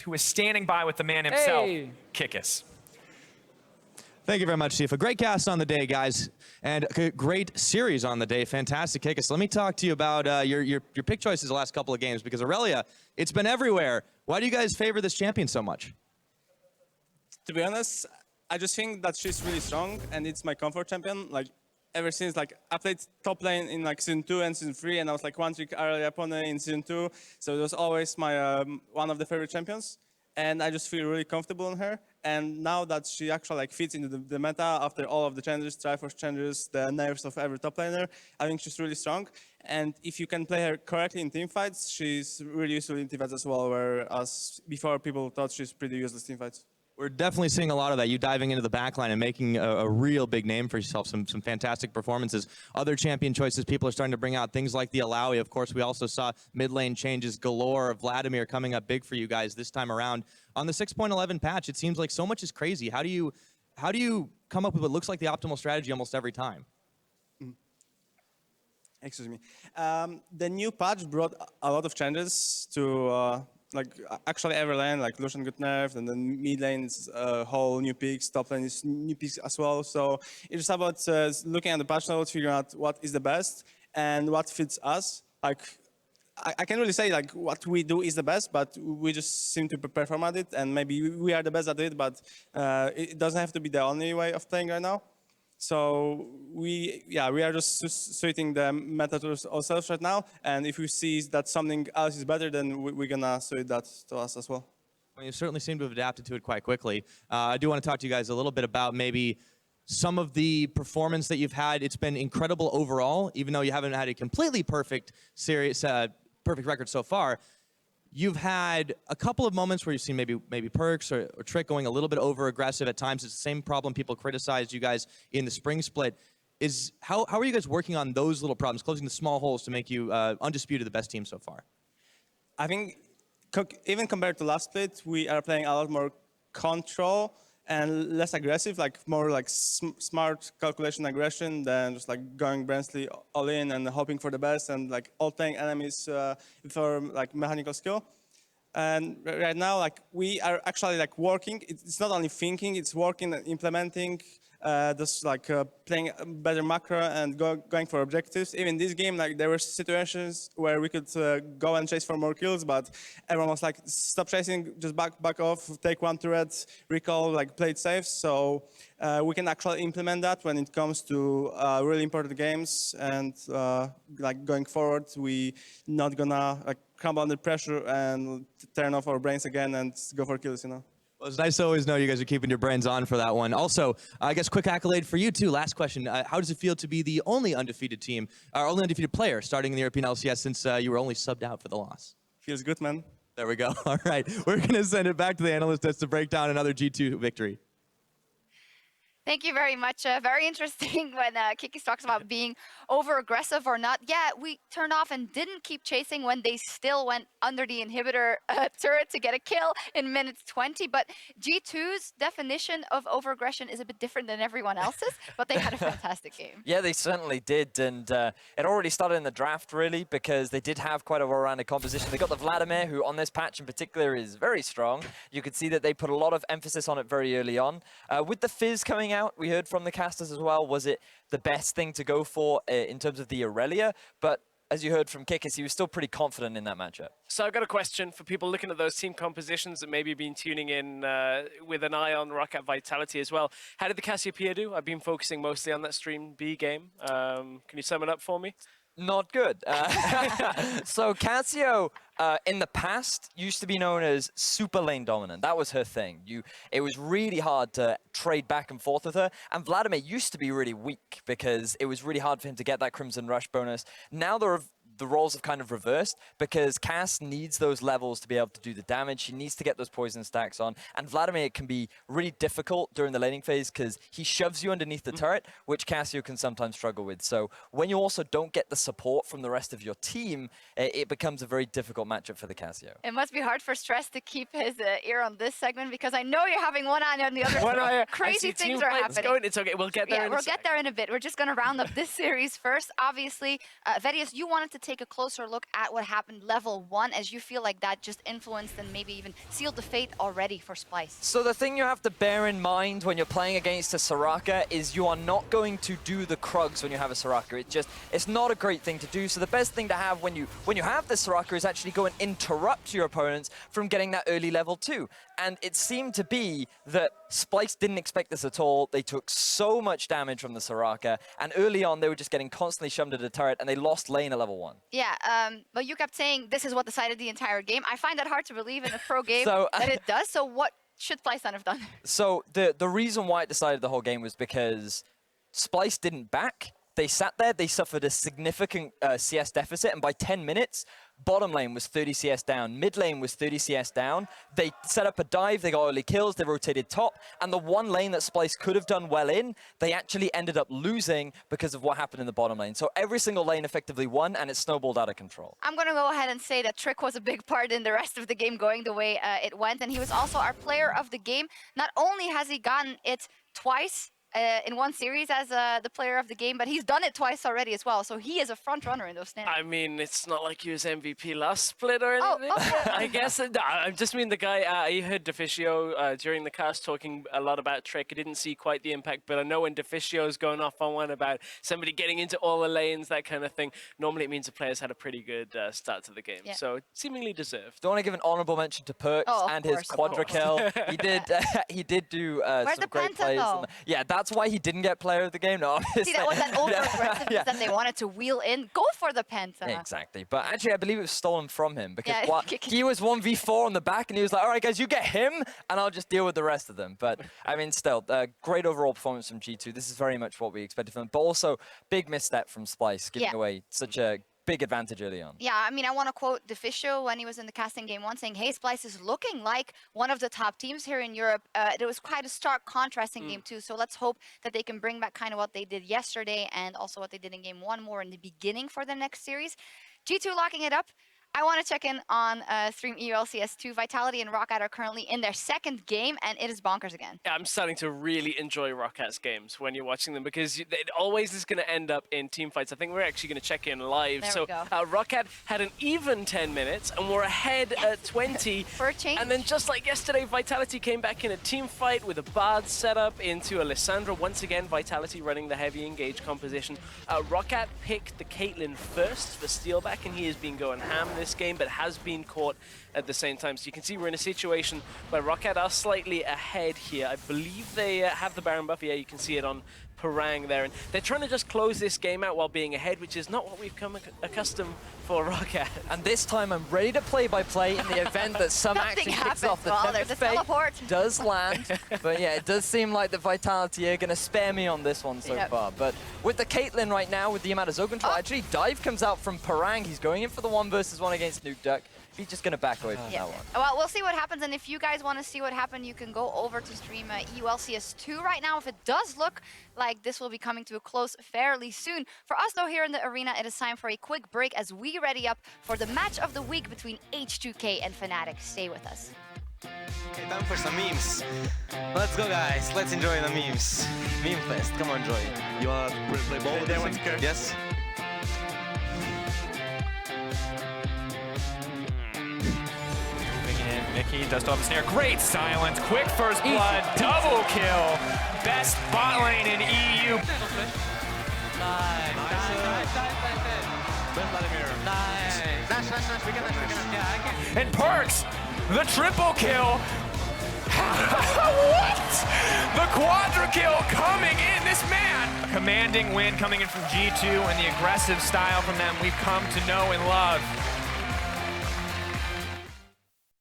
who is standing by with the man himself, Kikis. Thank you very much, Tifa. Great cast on the day, guys, and a great series on the day. Fantastic Kikis. Let me talk to you about your pick choices the last couple of games, because Aurelia, it's been everywhere. Why do you guys favor this champion so much? To be honest, I just think that she's really strong, and it's my comfort champion. Like, ever since, like, I played top lane in like season 2 and season 3, and I was like one trick early opponent in season 2, so it was always my one of the favorite champions. And I just feel really comfortable in her. And now that she actually like fits into the meta after all of the changes, Triforce changes, the nerfs of every top laner, I think she's really strong. And if you can play her correctly in teamfights, she's really useful in teamfights as well, whereas before people thought she's pretty useless in teamfights. We're definitely seeing a lot of that. You diving into the backline and making a real big name for yourself. Some fantastic performances. Other champion choices people are starting to bring out. Things like the Alawi. Of course, we also saw mid lane changes galore. Vladimir coming up big for you guys this time around. On the 6.11 patch, it seems like so much is crazy. How do you come up with what looks like the optimal strategy almost every time? Excuse me. The new patch brought a lot of changes to like actually every lane, like Lucian got nerfed, and then mid lane is whole new picks, top lane is new picks as well. So it's just about looking at the patch notes, figuring out what is the best and what fits us. Like I can't really say like what we do is the best, but we just seem to perform at it, and maybe we are the best at it, but it doesn't have to be the only way of playing right now. So we are just suiting the meta to ourselves right now, and if we see that something else is better, then we're gonna suit that to us as well. Well, you certainly seem to have adapted to it quite quickly. I do want to talk to you guys a little bit about maybe some of the performance that you've had. It's been incredible overall, even though you haven't had a completely perfect series, perfect record so far. You've had a couple of moments where you've seen maybe Perks or Trick going a little bit over aggressive at times. It's the same problem people criticized you guys in the spring split. How are you guys working on those little problems, closing the small holes to make you undisputed the best team so far? I think even compared to last split, we are playing a lot more control and less aggressive, like more like smart calculation aggression than just like going brainlessly all in and hoping for the best and like all-playing enemies for like mechanical skill. And right now, like we are actually like working. It's not only thinking; it's working and implementing. Just like playing better macro and going for objectives. Even this game, like there were situations where we could go and chase for more kills, but everyone was like, "Stop chasing, just back off, take one turret, recall, like play it safe." So we can actually implement that when it comes to really important games, and like going forward, we not gonna like crumble under pressure and turn off our brains again and go for kills, you know. Well, it's nice to always know you guys are keeping your brains on for that one. Also, I guess quick accolade for you too. Last question: how does it feel to be the only undefeated team, or only undefeated player, starting in the European LCS since you were only subbed out for the loss? Feels good, man. There we go. All right, we're gonna send it back to the analyst desk to break down another G2 victory. Thank you very much. Very interesting when Kikis talks about being over-aggressive or not. Yeah, we turned off and didn't keep chasing when they still went under the inhibitor turret to get a kill in minutes 20. But G2's definition of over-aggression is a bit different than everyone else's, but they had a fantastic game. Yeah, they certainly did. And it already started in the draft, really, because they did have quite a well-rounded composition. They got the Vladimir, who on this patch in particular is very strong. You could see that they put a lot of emphasis on it very early on. With the Fizz coming out, we heard from the casters as well, was it the best thing to go for in terms of the Aurelia? But as you heard from Kikis, he was still pretty confident in that matchup. So I've got a question for people looking at those team compositions that maybe been tuning in with an eye on Rocket Vitality as well. How did the Cassiopeia do? I've been focusing mostly on that Stream B game. Can you sum it up for me? Not good. So Cassio, in the past, used to be known as super lane dominant. That was her thing. It was really hard to trade back and forth with her. And Vladimir used to be really weak because it was really hard for him to get that Crimson Rush bonus. Now the roles have kind of reversed because Cass needs those levels to be able to do the damage. She needs to get those poison stacks on. And Vladimir can be really difficult during the laning phase because he shoves you underneath the turret, which Cassio can sometimes struggle with. So when you also don't get the support from the rest of your team, it becomes a very difficult matchup for the Cassio. It must be hard for Stress to keep his ear on this segment because I know you're having one eye on the other. Crazy things are happening. It's okay, we'll get there in a bit. We're just going to round up this series first. Obviously, Vedius, you wanted to take a closer look at what happened level 1, as you feel like that just influenced and maybe even sealed the fate already for Splyce. So the thing you have to bear in mind when you're playing against a Soraka is you are not going to do the Krugs when you have a Soraka. It's not a great thing to do. So the best thing to have when you have the Soraka is actually go and interrupt your opponents from getting that early level 2. And it seemed to be that Splyce didn't expect this at all. They took so much damage from the Soraka, and early on they were just getting constantly shoved into the turret, and they lost lane at level 1. Yeah, but you kept saying this is what decided the entire game. I find that hard to believe in a pro game So, that it does. So what should Splyce then have done? So the reason why it decided the whole game was because Splyce didn't back. They sat there, they suffered a significant CS deficit, and by 10 minutes, bottom lane was 30 CS down, mid lane was 30 CS down. They set up a dive, they got early kills, they rotated top, and the one lane that Splyce could have done well in, they actually ended up losing because of what happened in the bottom lane. So every single lane effectively won, and it snowballed out of control. I'm going to go ahead and say that Trick was a big part in the rest of the game going the way it went, and he was also our player of the game. Not only has he gotten it twice, in one series as the player of the game, but he's done it twice already as well, so he is a front runner in those standings. I mean, it's not like he was MVP last split or anything. I guess. I just mean the guy, I heard Deficio during the cast talking a lot about Trick. I didn't see quite the impact, but I know when Deficio's going off on one about somebody getting into all the lanes, that kind of thing, normally it means the player's had a pretty good start to the game, so seemingly deserved. Do I want to give an honourable mention to Perks and his quadra kill. He did do some great plays. Yeah, that's why he didn't get player of the game. No, see, that was that over-aggressiveness that they wanted to wheel in. Go for the penta. Exactly. But actually, I believe it was stolen from him because he was 1v4 on the back, and he was like, all right, guys, you get him, and I'll just deal with the rest of them. But, I mean, still, great overall performance from G2. This is very much what we expected from them. But also, big misstep from Splyce, giving away such a big advantage early on. Yeah, I mean, I want to quote Deficio when he was in the casting game 1 saying, hey, Splyce is looking like one of the top teams here in Europe. It was quite a stark contrast in game 2, so let's hope that they can bring back kind of what they did yesterday and also what they did in game 1 more in the beginning for the next series. G2 locking it up. I want to check in on Stream EU LCS 2. Vitality and Roccat are currently in their second game, and it is bonkers again. Yeah, I'm starting to really enjoy Rockat's games when you're watching them because it always is going to end up in team fights. I think we're actually going to check in live. There so Roccat had an even 10 minutes, and we're ahead at 20. For a change. And then just like yesterday, Vitality came back in a team fight with a Bard setup into Alessandra. Once again, Vitality running the heavy engage composition. Roccat picked the Caitlyn first for Steelback, and he has been going ham this game, but has been caught at the same time. So you can see we're in a situation where Roccat are slightly ahead here. I believe they have the Baron buff. Yeah, you can see it on Parang there. And they're trying to just close this game out while being ahead, which is not what we've come accustomed for Roccat. And this time I'm ready to play-by-play in the event that some action kicks off. The there's a teleport. Does land. But yeah, it does seem like the Vitality are going to spare me on this one so far. But with the Caitlyn right now, with the amount of Zone control, actually dive comes out from Parang. He's going in for the 1v1 against Nuke Duck. He's just going to back away from that one. Well, we'll see what happens, and if you guys want to see what happened, you can go over to stream EU LCS 2 right now. If it does look like this will be coming to a close fairly soon. For us, though, here in the arena, it is time for a quick break as we ready up for the match of the week between H2K and Fnatic. Stay with us. Okay, time for some memes. Let's go, guys. Let's enjoy the memes. Meme fest. Come on, enjoy. You want to play ball with this? Yes. Mickey does still have a snare. Great silence. Quick first blood. Double kill. Best bot lane in EU. And Perks, the triple kill. What? The quadra kill coming in. This man. A commanding win coming in from G2 and the aggressive style from them we've come to know and love.